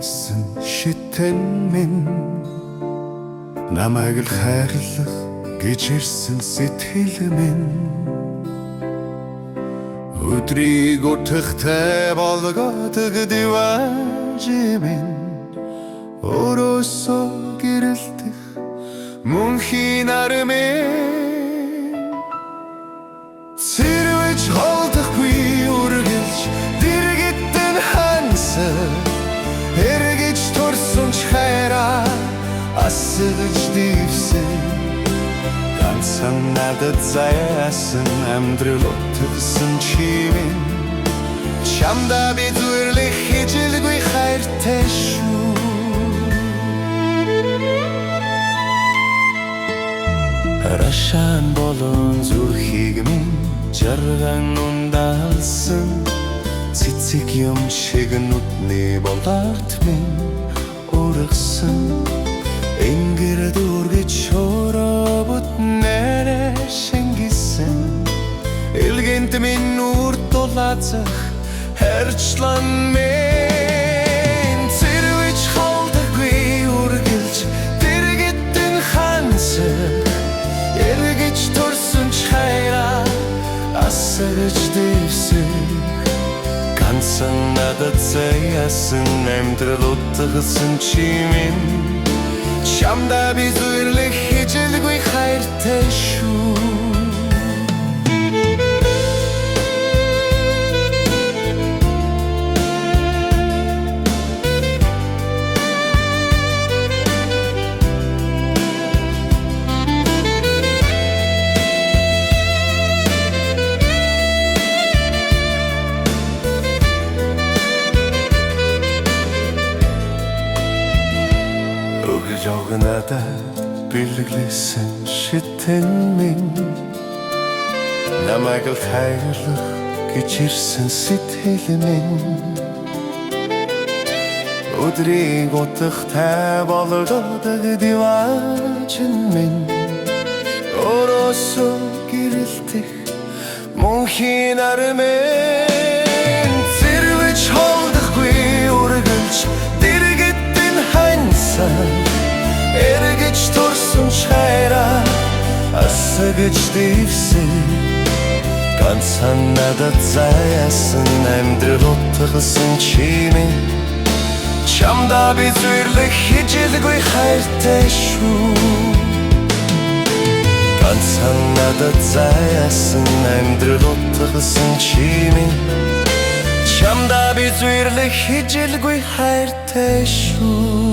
үргэлжсэн шитэн минь намайг л хайрлах гэж ирсэн сэтгэл минь өдрийг утгатай болгодог диважи минь өөрөөсөө гэрэлтэх мөнхийн армин цэрвэж холдохгүй үргэлж дэргэдэн хансаг эргэж турсан ч хайраа асгаж дивсэн ганцхан надад заяасан амьдрал утгасан чимэн чамда би зүрлэх хижилгүй хайртай шүү Рашан болон зүрхийг минь жарган ундалсан цэцэг юм шиг нүдний боларт минь ургасан энгэр дүүргэж шоработ нэрэ шингэсэн элгэнт минь нүр дулаацах хэрчлан минь цэрвэж холдохгүй үргэлж дэргэдэн хансаг эргэж турсан ч хайраа асгаж дивсэн ганцхан надад заяасан амьдрал утгасан чимэн чамда би зүрлэх хижилгүй хайртай шүү Надад бэлгэлсэн шитэн минь намайг л хайрлах гэж ирсэн сэтгэл минь өдрийг утгатай болгодог диваачин минь өөрөөсөө гэрэлтэх мөнхийн армин цэрвэж холдохгүй үргэлж дэргэдэн хансаг эргэж турсан хайраа асгаж дивсэн ганцхан надад заяасан амьдрал утгасан чимэн чамда би зүрлэх хижилгүй хайртай шүү ганцхан надад заяасан амьдрал утгасан чимэн чамда би зүрлэх хижилгүй хайртай шүү